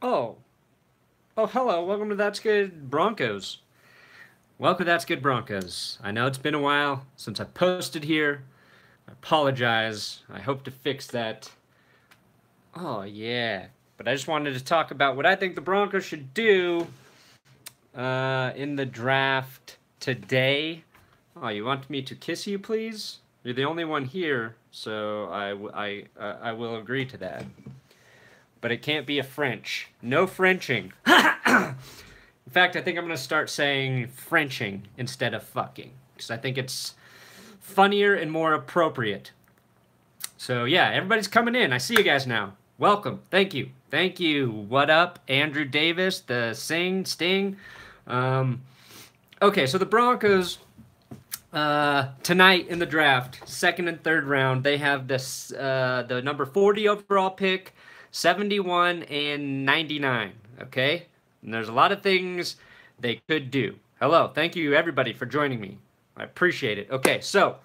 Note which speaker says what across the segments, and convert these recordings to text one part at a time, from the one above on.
Speaker 1: Oh, hello. Welcome to That's Good Broncos. Welcome to That's Good Broncos. I know it's been a while since I posted here. I apologize. I hope to fix that. Oh, yeah. But I just wanted to talk about what I think the Broncos should do in the draft today. Oh, you want me to kiss you, please? You're the only one here, so I will agree to that. But it can't be a French. No Frenching. In fact, I think I'm going to start saying Frenching instead of fucking. Because I think it's funnier and more appropriate. So, yeah, everybody's coming in. I see you guys now. Welcome. Thank you. Thank you. What up? Andrew Davis, the Sting. Okay, so the Broncos, tonight in the draft, second and third round, they have this the number 40 overall pick, 71 and 99, okay? And there's a lot of things they could do. Hello, thank you everybody for joining me. I appreciate it. Okay, so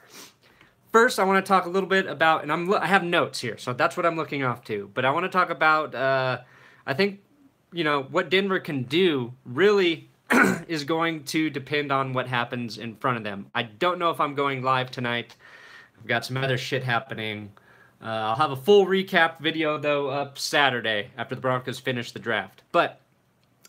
Speaker 1: first I want to talk a little bit about, and I have notes here, so that's what I'm looking off to. But I want to talk about, I think, what Denver can do really is going to depend on what happens in front of them. I don't know if I'm going live tonight. I've got some other shit happening. I'll have a full recap video, though, up Saturday after the Broncos finish the draft. But,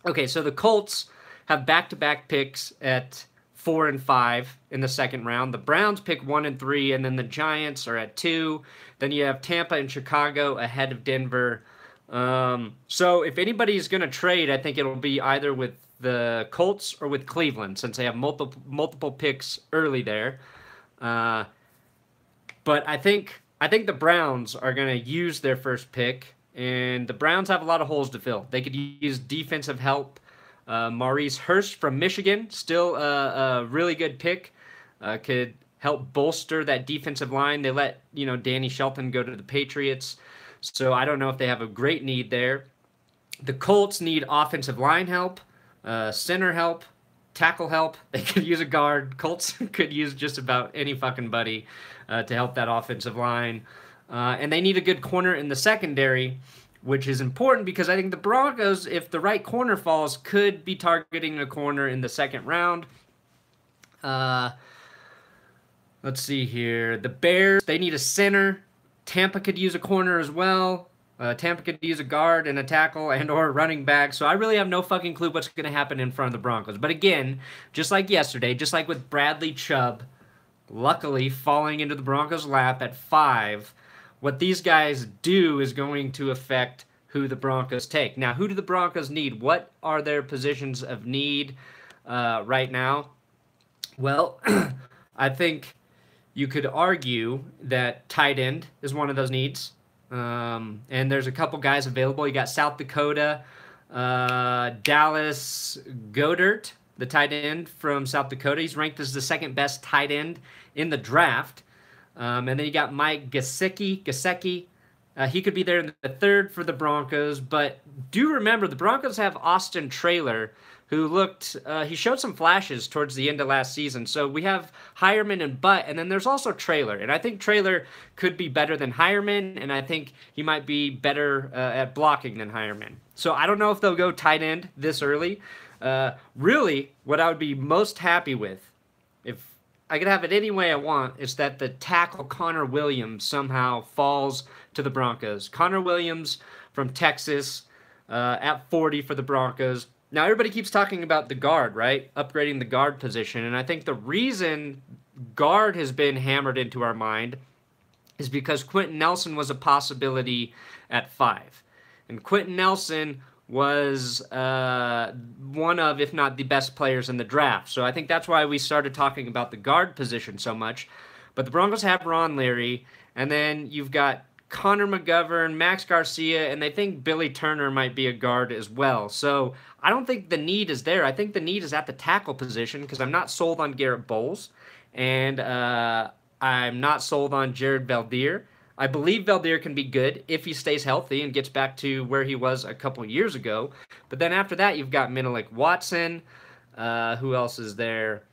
Speaker 1: okay, so the Colts have back-to-back picks at 4 and 5 in the second round. The Browns pick 1 and 3, and then the Giants are at 2. Then you have Tampa and Chicago ahead of Denver. So if anybody's going to trade, I think it'll be either with the Colts or with Cleveland, since they have multiple picks early there. But I think the Browns are going to use their first pick, and the Browns have a lot of holes to fill. They could use defensive help. Maurice Hurst from Michigan, still a really good pick, could help bolster that defensive line. They let Danny Shelton go to the Patriots, so I don't know if they have a great need there. The Colts need offensive line help, center help, tackle help. They could use a guard. Colts could use just about any fucking buddy to help that offensive line. And they need a good corner in the secondary, which is important because I think the Broncos, if the right corner falls, could be targeting a corner in the second round. Let's see here. The Bears, they need a center. Tampa could use a corner as well. Tampa could use a guard and a tackle and or a running back. So I really have no fucking clue what's going to happen in front of the Broncos. But again, just like yesterday, just like with Bradley Chubb, luckily falling into the Broncos' lap at 5, what these guys do is going to affect who the Broncos take. Now, who do the Broncos need? What are their positions of need right now? Well, I think you could argue that tight end is one of those needs. And there's a couple guys available. You got South Dakota, Dallas Goedert, the tight end from South Dakota. He's ranked as the second best tight end in the draft. And then you got Mike Gesicki. He could be there in the third for the Broncos. But do remember, the Broncos have Austin Traylor, who he showed some flashes towards the end of last season. So we have Hireman and Butt, and then there's also Traylor. And I think Traylor could be better than Hireman, and I think he might be better at blocking than Hireman. So I don't know if they'll go tight end this early. Really, what I would be most happy with, if I could have it any way I want, is that the tackle Connor Williams somehow falls to the Broncos. Connor Williams from Texas at 40 for the Broncos. Now, everybody keeps talking about the guard, right? Upgrading the guard position. And I think the reason guard has been hammered into our mind is because Quenton Nelson was a possibility at 5. And Quenton Nelson was one of, if not the best players in the draft. So I think that's why we started talking about the guard position so much. But the Broncos have Ron Leary, and then you've got Connor McGovern, Max Garcia, and they think Billy Turner might be a guard as well. So I don't think the need is there. I think the need is at the tackle position because I'm not sold on Garrett Bowles, and I'm not sold on Jared Veldheer. I believe Veldheer can be good if he stays healthy and gets back to where he was a couple years ago. But then after that, you've got Menelik Watson. Who else is there?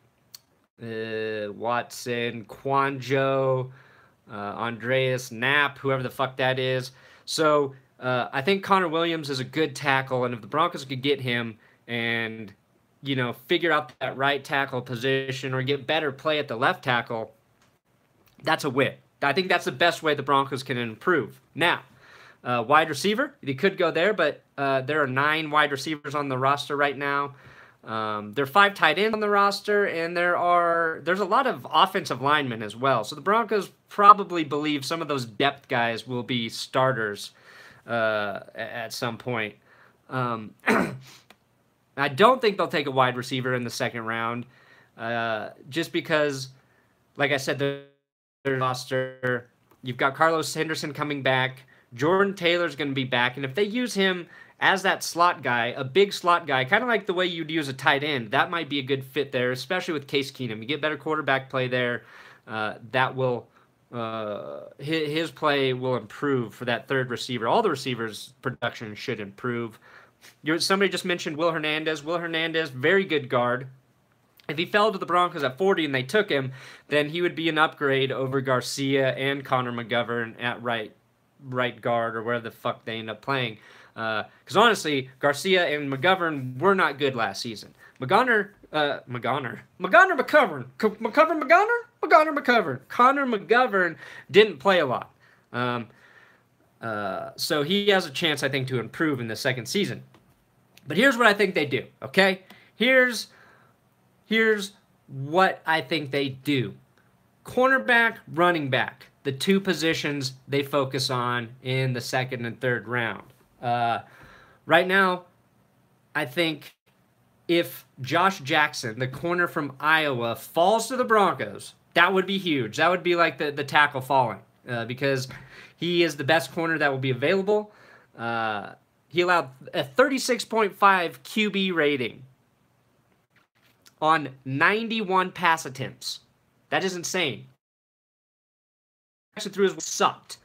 Speaker 1: Watson, Quanjo, Andreas Knapp, whoever the fuck that is. So I think Connor Williams is a good tackle, and if the Broncos could get him and, figure out that right tackle position or get better play at the left tackle, that's a win. I think that's the best way the Broncos can improve. Now, wide receiver, they could go there, but there are 9 wide receivers on the roster right now. There are 5 tight ends on the roster, and there's a lot of offensive linemen as well. So the Broncos probably believe some of those depth guys will be starters at some point. I don't think they'll take a wide receiver in the second round, just because, like I said, their roster, you've got Carlos Henderson coming back. Jordan Taylor's going to be back, and if they use him as that slot guy, a big slot guy, kind of like the way you'd use a tight end, that might be a good fit there, especially with Case Keenum. You get better quarterback play there. That will his play will improve for that third receiver. All the receivers' production should improve. Somebody just mentioned Will Hernandez. Will Hernandez, very good guard. If he fell to the Broncos at 40 and they took him, then he would be an upgrade over Garcia and Connor McGovern at right guard or where the fuck they end up playing. Because honestly, Garcia and McGovern were not good last season. Connor McGovern didn't play a lot. So he has a chance, I think, to improve in the second season. But here's what I think they do, okay? Here's what I think they do. Cornerback, running back, the 2 positions they focus on in the second and third round. Right now, I think if Josh Jackson, the corner from Iowa, falls to the Broncos, that would be huge. That would be like the tackle falling, because he is the best corner that will be available. He allowed a 36.5 QB rating on 91 pass attempts. That is insane. Actually threw his sucked.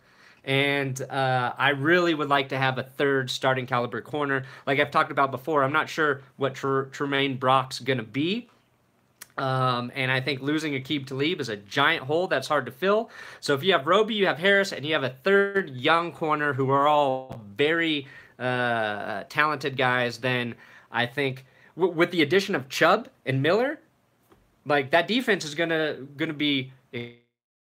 Speaker 1: And I really would like to have a third starting caliber corner. Like I've talked about before, I'm not sure what Tremaine Brock's going to be. And I think losing Aqib Talib is a giant hole that's hard to fill. So if you have Roby, you have Harris, and you have a third young corner who are all very talented guys, then I think with the addition of Chubb and Miller, like that defense is gonna be,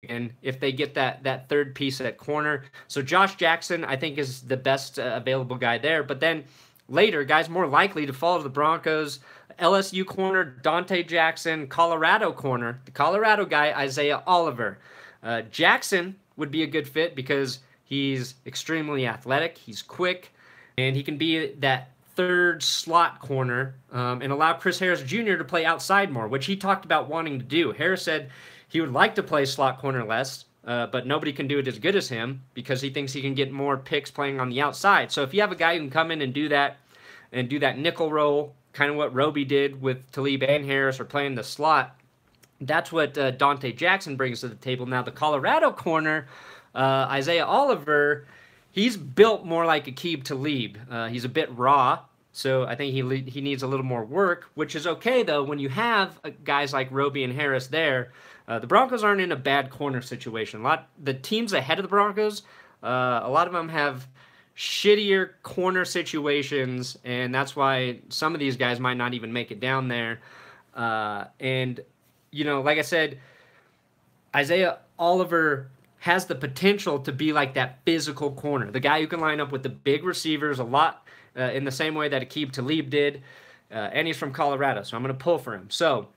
Speaker 1: and if they get that third piece at corner. So Josh Jackson, I think, is the best available guy there. But then later, guys more likely to fall to the Broncos, LSU corner, Dante Jackson, Colorado corner, the Colorado guy, Isaiah Oliver. Jackson would be a good fit because he's extremely athletic, he's quick, and he can be that third slot corner and allow Chris Harris Jr. to play outside more, which he talked about wanting to do. Harris said he would like to play slot corner less, but nobody can do it as good as him because he thinks he can get more picks playing on the outside. So if you have a guy who can come in and do that nickel role, kind of what Roby did with Talib and Harris, or playing the slot, that's what Dante Jackson brings to the table. Now, the Colorado corner, Isaiah Oliver, he's built more like Aqib Talib. He's a bit raw, so I think he needs a little more work, which is okay, though, when you have guys like Roby and Harris there. The Broncos aren't in a bad corner situation. The teams ahead of the Broncos, a lot of them have shittier corner situations, and that's why some of these guys might not even make it down there. And, like I said, Isaiah Oliver has the potential to be like that physical corner, the guy who can line up with the big receivers a lot in the same way that Aqib Talib did, and he's from Colorado, so I'm going to pull for him. So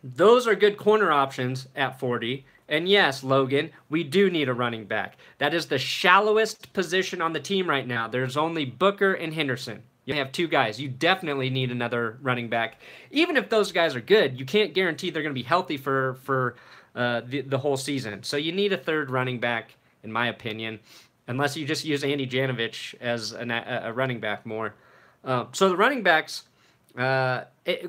Speaker 1: those are good corner options at 40. And yes, Logan, we do need a running back. That is the shallowest position on the team right now. There's only Booker and Henderson. You have 2 guys. You definitely need another running back. Even if those guys are good, you can't guarantee they're going to be healthy for the whole season. So you need a third running back, in my opinion, unless you just use Andy Janovich as a running back more. So the running backs,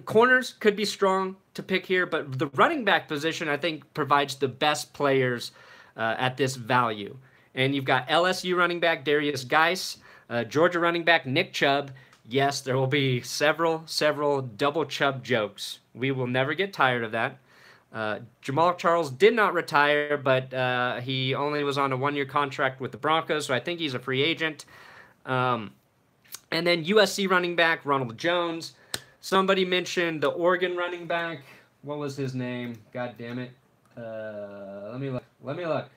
Speaker 1: corners could be strong to pick here, but the running back position, I think, provides the best players at this value. And you've got LSU running back Darius Geis, Georgia running back Nick Chubb. Yes, there will be several double Chubb jokes. We will never get tired of that. Jamal Charles did not retire, but he only was on a 1-year contract with the Broncos, so I think he's a free agent. And then USC running back, Ronald Jones. Somebody mentioned the Oregon running back. What was his name? God damn it. Let me look.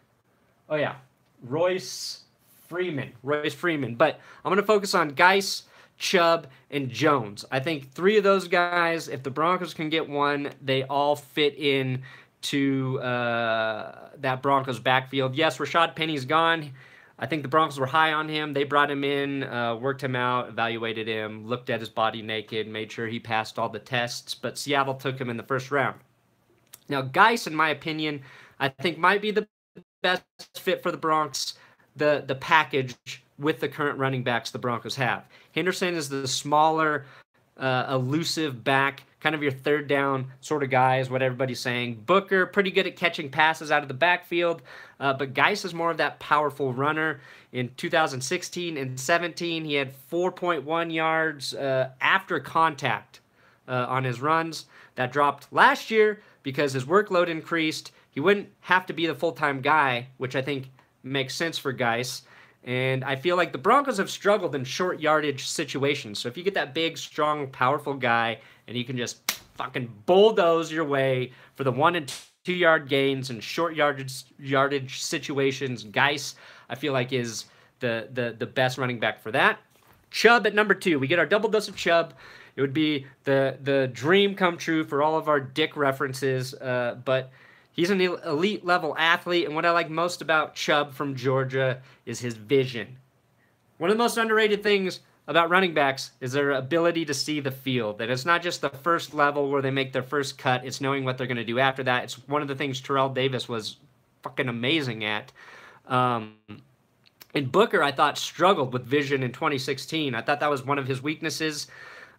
Speaker 1: Oh, yeah. Royce Freeman. But I'm going to focus on Geis, Chubb, and Jones. I think 3 of those guys, if the Broncos can get one, they all fit in to that Broncos backfield. Yes, Rashad Penny's gone. I think the Broncos were high on him. They brought him in, worked him out, evaluated him, looked at his body naked, made sure he passed all the tests, but Seattle took him in the first round. Now, Geis, in my opinion, I think might be the best fit for the Broncos, the package with the current running backs the Broncos have. Henderson is the smaller, elusive back, kind of your third down sort of guy is what everybody's saying. Booker, pretty good at catching passes out of the backfield, but Geis is more of that powerful runner. In 2016 and 17, he had 4.1 yards after contact on his runs. That dropped last year because his workload increased. He wouldn't have to be the full-time guy, which I think makes sense for Geis. And I feel like the Broncos have struggled in short yardage situations. So if you get that big, strong, powerful guy and you can just fucking bulldoze your way for the 1 and 2 yard gains and short yardage situations, Geis, I feel like, is the best running back for that. Chubb at number 2. We get our double dose of Chubb. It would be the dream come true for all of our dick references, but he's an elite level athlete, and what I like most about Chubb from Georgia is his vision. One of the most underrated things about running backs is their ability to see the field. And it's not just the first level where they make their first cut, it's knowing what they're going to do after that. It's one of the things Terrell Davis was fucking amazing at. And Booker, I thought, struggled with vision in 2016. I thought that was one of his weaknesses.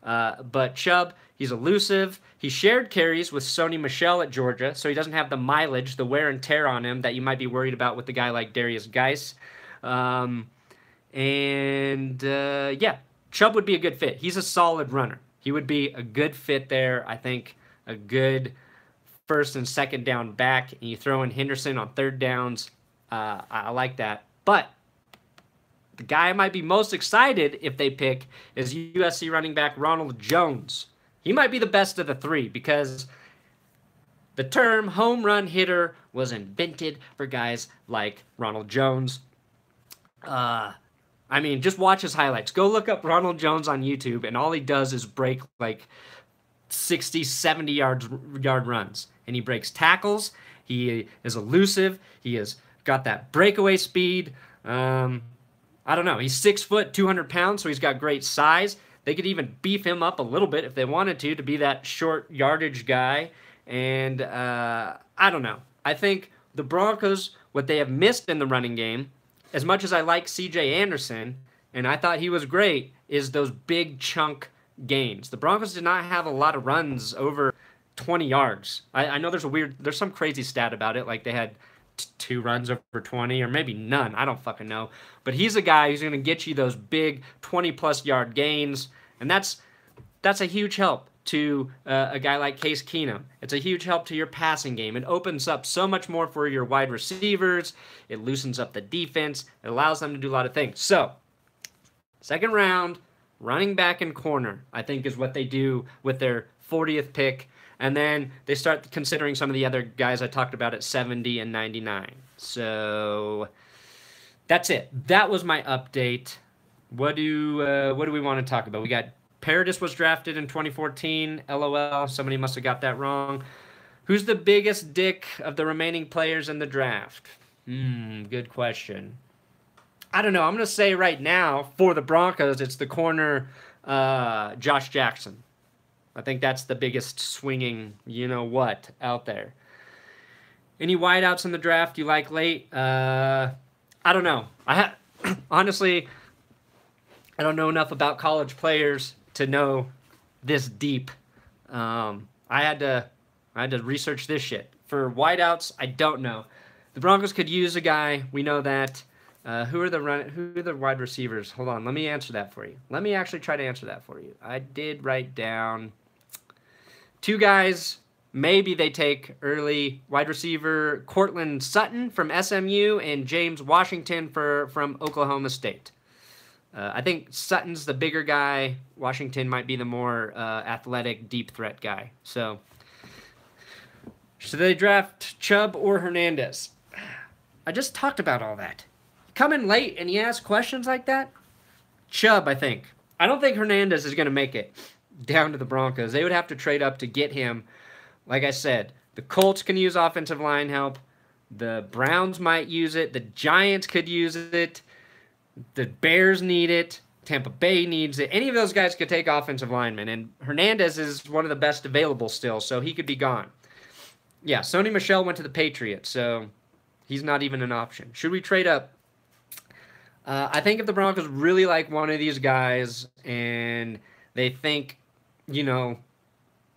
Speaker 1: But Chubb, he's elusive. He shared carries with Sony Michel at Georgia, so he doesn't have the mileage, the wear and tear on him that you might be worried about with a guy like Darius Geis. Yeah, Chubb would be a good fit. He's a solid runner. He would be a good fit there. I think a good first and second down back, and you throw in Henderson on third downs. I like that. But the guy I might be most excited if they pick is USC running back Ronald Jones. He might be the best of the 3 because the term home run hitter was invented for guys like Ronald Jones. I mean, just watch his highlights. Go look up Ronald Jones on YouTube, and all he does is break like 60, 70 yard runs. And he breaks tackles. He is elusive. He has got that breakaway speed. I don't know. He's 6 foot, 200 pounds, so he's got great size. They could even beef him up a little bit if they wanted to be that short yardage guy. And I don't know. I think the Broncos, what they have missed in the running game, as much as I like C.J. Anderson, and I thought he was great, is those big chunk gains. The Broncos did not have a lot of runs over 20 yards. I know there's some crazy stat about it, like they had 2 runs over 20, or maybe none. I don't fucking know. But he's a guy who's going to get you those big 20-plus yard gains, and that's a huge help to a guy like Case Keenum. It's a huge help to your passing game. It opens up so much more for your wide receivers. It loosens up the defense. It allows them to do a lot of things. So, second round, running back and corner, I think, is what they do with their 40th pick. And then they start considering some of the other guys I talked about at 70 and 99. So that's it. That was my update. What do we want to talk about? We got Paradis was drafted in 2014. LOL. Somebody must have got that wrong. Who's the biggest dick of the remaining players in the draft? Good question. I don't know. I'm going to say right now, for the Broncos, it's the corner Josh Jackson. I think that's the biggest swinging you-know-what out there. Any wideouts in the draft you like late? I don't know. Honestly, I don't know enough about college players to know this deep. I had to research this shit. For wideouts, I don't know. The Broncos could use a guy. We know that. Who are the wide receivers? Hold on. Let me answer that for you. Let me actually try to answer that for you. I did write down 2 guys. Maybe they take early: wide receiver Cortland Sutton from SMU and James Washington from Oklahoma State. I think Sutton's the bigger guy. Washington might be the more athletic, deep threat guy. So, should they draft Chubb or Hernandez? I just talked about all that. Come in late and you ask questions like that? Chubb, I think. I don't think Hernandez is going to make it down to the Broncos. They would have to trade up to get him. Like I said, the Colts can use offensive line help. The Browns might use it. The Giants could use it. The Bears need it. Tampa Bay needs it. Any of those guys could take offensive linemen, and Hernandez is one of the best available still, so he could be gone. Yeah, Sony Michel went to the Patriots, so he's not even an option. Should we trade up? I think if the Broncos really like one of these guys and they think,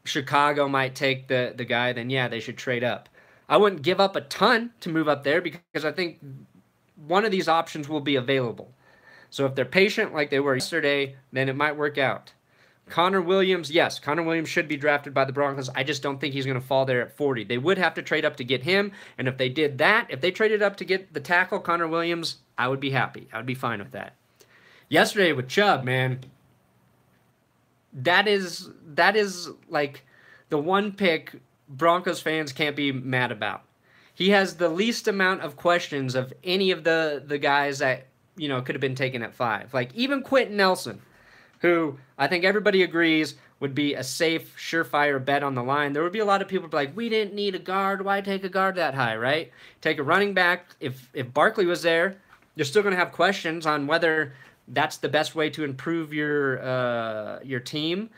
Speaker 1: Chicago might take the guy, then yeah, they should trade up. I wouldn't give up a ton to move up there because I think one of these options will be available. So if they're patient like they were yesterday, then it might work out. Connor Williams, yes, Connor Williams should be drafted by the Broncos. I just don't think he's going to fall there at 40. They would have to trade up to get him, and if they did that, if they traded up to get the tackle, Connor Williams, I would be happy. I would be fine with that. Yesterday with Chubb, man, that is like the one pick Broncos fans can't be mad about. He has the least amount of questions of any of the guys that, could have been taken at 5. Like, even Quenton Nelson, who I think everybody agrees would be a safe, surefire bet on the line. There would be a lot of people like, we didn't need a guard. Why take a guard that high, right? Take a running back. If Barkley was there, you're still going to have questions on whether that's the best way to improve your team.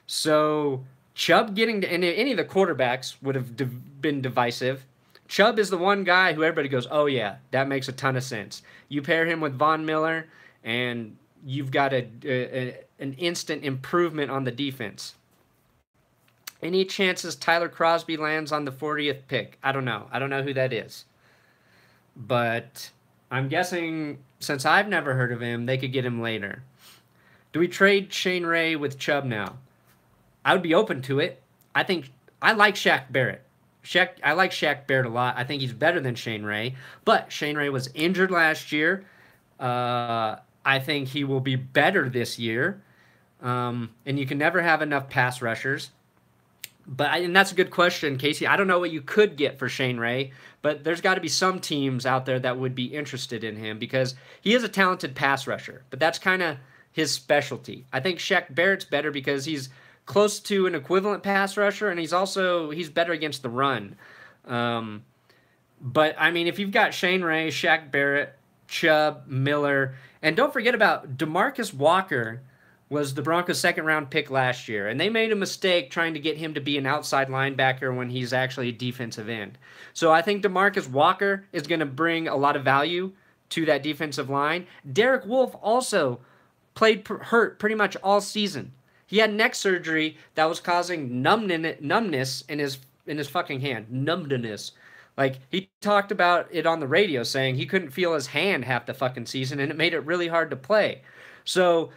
Speaker 1: So Chubb getting to any of the quarterbacks would have been divisive. Chubb is the one guy who everybody goes, oh yeah, that makes a ton of sense. You pair him with Von Miller, and you've got an instant improvement on the defense. Any chances Tyler Crosby lands on the 40th pick? I don't know. I don't know who that is. But I'm guessing, since I've never heard of him, they could get him later. Do we trade Shane Ray with Chubb now? I would be open to it. I like Shaq Barrett. I like Shaq Barrett a lot. I think he's better than Shane Ray. But Shane Ray was injured last year. I think he will be better this year. And you can never have enough pass rushers. And that's a good question, Casey. I don't know what you could get for Shane Ray, but there's got to be some teams out there that would be interested in him because he is a talented pass rusher, but that's kind of his specialty. I think Shaq Barrett's better because he's close to an equivalent pass rusher, and he's better against the run. But, I mean, if you've got Shane Ray, Shaq Barrett, Chubb, Miller, and don't forget about DeMarcus Walker was the Broncos' second-round pick last year, and they made a mistake trying to get him to be an outside linebacker when he's actually a defensive end. So I think DeMarcus Walker is going to bring a lot of value to that defensive line. Derek Wolfe also played hurt pretty much all season. He had neck surgery that was causing numbness in his fucking hand. Numbness. Like, he talked about it on the radio saying he couldn't feel his hand half the fucking season, and it made it really hard to play. So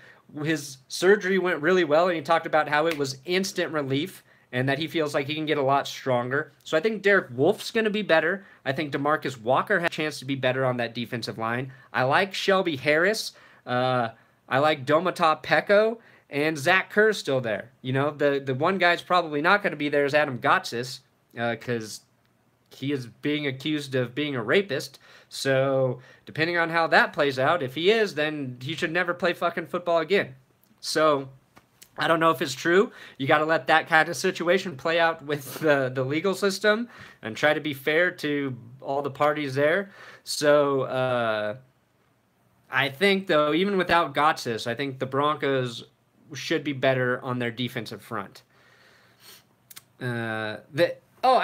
Speaker 1: his surgery went really well, and he talked about how it was instant relief and that he feels like he can get a lot stronger. So I think Derek Wolfe's going to be better. I think DeMarcus Walker has a chance to be better on that defensive line. I like Shelby Harris. I like Domata Peko. And Zach Kerr's still there. The one guy's probably not going to be there is Adam Gotsis because he is being accused of being a rapist. So depending on how that plays out, if he is, then he should never play fucking football again. So I don't know if it's true. You got to let that kind of situation play out with the legal system and try to be fair to all the parties there. So I think, though, even without Gotsis, I think the Broncos should be better on their defensive front. I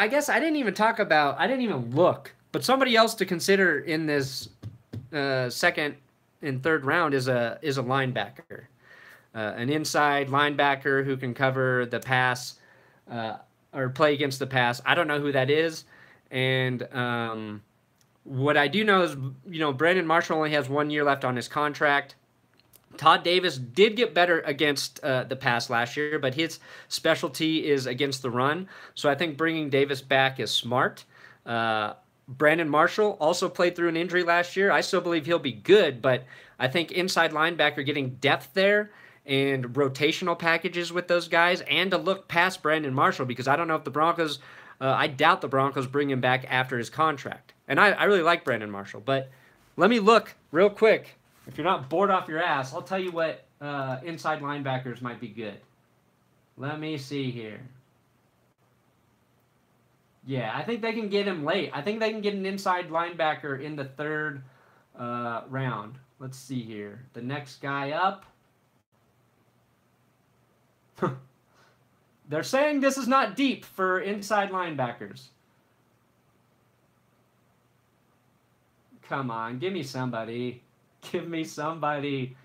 Speaker 1: guess I didn't even look, but somebody else to consider in this second and third round is a linebacker, an inside linebacker who can cover the pass or play against the pass. I don't know who that is, and what I do know is Brandon Marshall only has 1 year left on his contract. Todd Davis did get better against the pass last year, but his specialty is against the run. So I think bringing Davis back is smart. Brandon Marshall also played through an injury last year. I still believe he'll be good, but I think inside linebacker, getting depth there and rotational packages with those guys, and to look past Brandon Marshall, because I don't know if the Broncos, I doubt the Broncos bring him back after his contract. And I really like Brandon Marshall, but let me look real quick. If you're not bored off your ass, I'll tell you what inside linebackers might be good. Let me see here. Yeah, I think they can get him late. I think they can get an inside linebacker in the third round. Let's see here. The next guy up. They're saying this is not deep for inside linebackers. Come on, give me somebody. Give me somebody.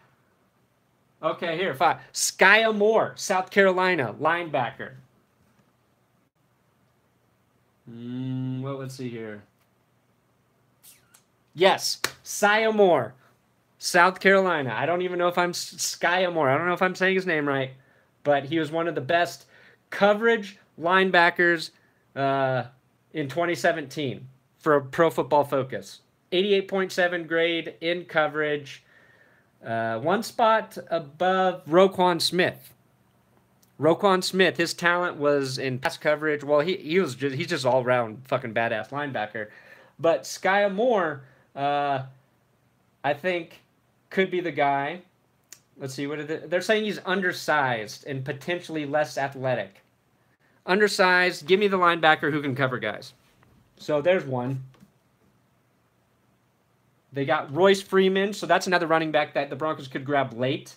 Speaker 1: Okay, here, fine. Skylar Moore, South Carolina, linebacker. Well, let's see here. Yes, Skylar Moore, South Carolina. I don't even know if I'm Skylar Moore. I don't know if I'm saying his name right, but he was one of the best coverage linebackers in 2017 for Pro Football Focus. 88.7 grade in coverage. One spot above Roquan Smith. Roquan Smith, his talent was in pass coverage. Well, he's just all around fucking badass linebacker. But Skylar Moore, I think, could be the guy. Let's see, they're saying he's undersized and potentially less athletic. Undersized, give me the linebacker who can cover guys. So there's one. They got Royce Freeman, so that's another running back that the Broncos could grab late.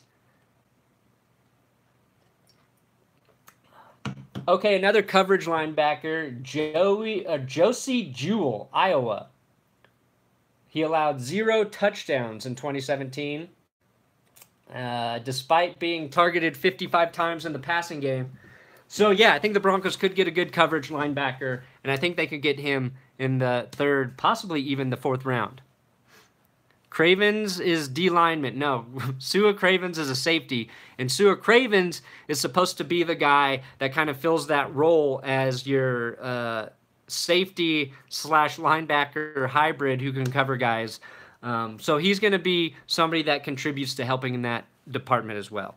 Speaker 1: Okay, another coverage linebacker, Josie Jewell, Iowa. He allowed 0 touchdowns in 2017, despite being targeted 55 times in the passing game. So, yeah, I think the Broncos could get a good coverage linebacker, and I think they could get him in the third, possibly even the fourth round. Cravens is D-lineman. No, Sua Cravens is a safety. And Sua Cravens is supposed to be the guy that kind of fills that role as your safety / linebacker hybrid who can cover guys. So he's going to be somebody that contributes to helping in that department as well.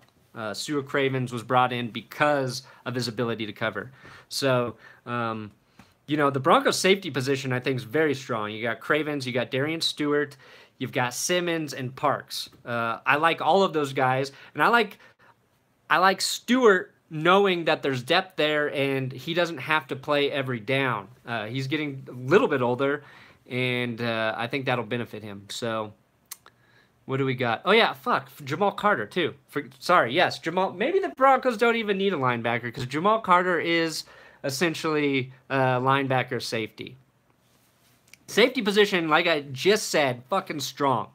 Speaker 1: Sua Cravens was brought in because of his ability to cover. So, the Broncos safety position I think is very strong. You got Cravens, you got Darian Stewart, you've got Simmons and Parks. I like all of those guys, and I like Stewart knowing that there's depth there and he doesn't have to play every down. He's getting a little bit older, and I think that'll benefit him. So, what do we got? Oh yeah, Jamal Carter too. Yes, Jamal. Maybe the Broncos don't even need a linebacker because Jamal Carter is essentially linebacker safety. Safety position, like I just said, fucking strong.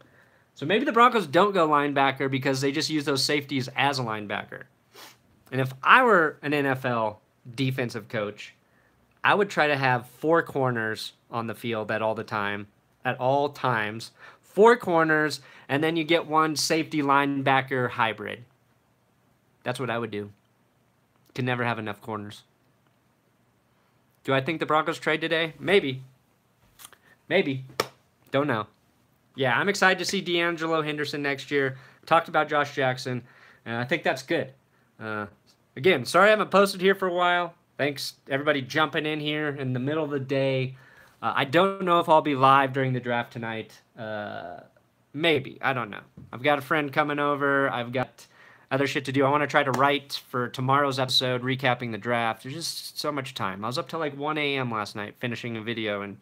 Speaker 1: So maybe the Broncos don't go linebacker because they just use those safeties as a linebacker. And if I were an NFL defensive coach, I would try to have 4 corners on the field at all times. 4 corners, and then you get 1 safety linebacker hybrid. That's what I would do. Can never have enough corners. Do I think the Broncos trade today? Maybe. Don't know. Yeah, I'm excited to see D'Angelo Henderson next year. Talked about Josh Jackson. I think that's good. Again, sorry I haven't posted here for a while. Thanks, everybody jumping in here in the middle of the day. I don't know if I'll be live during the draft tonight. Maybe. I don't know. I've got a friend coming over. I've got other shit to do. I want to try to write for tomorrow's episode, recapping the draft. There's just so much time. I was up till like 1 a.m. last night finishing a video, and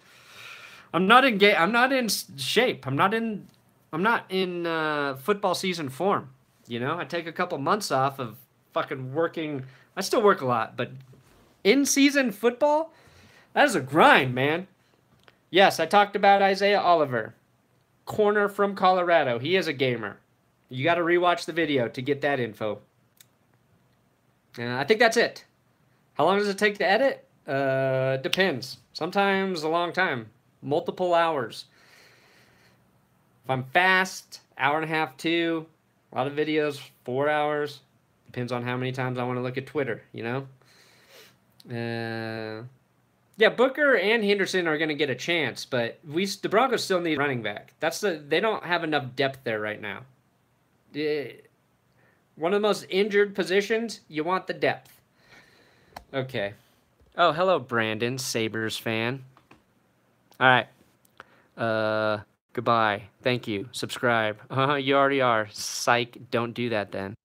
Speaker 1: I'm not in shape. I'm not in football season form. I take a couple months off of fucking working. I still work a lot, but in season football, that is a grind, man. Yes, I talked about Isaiah Oliver, corner from Colorado. He is a gamer. You got to rewatch the video to get that info. I think that's it. How long does it take to edit? Depends. Sometimes a long time. Multiple hours. If I'm fast, hour and a half, 2. A lot of videos, 4 hours. Depends on how many times I want to look at Twitter, Yeah, Booker and Henderson are going to get a chance, but the Broncos still need running back. They don't have enough depth there right now. One of the most injured positions, you want the depth. Okay. Oh, hello, Brandon, Sabres fan. All right. Goodbye. Thank you. Subscribe. You already are. Psych. Don't do that then.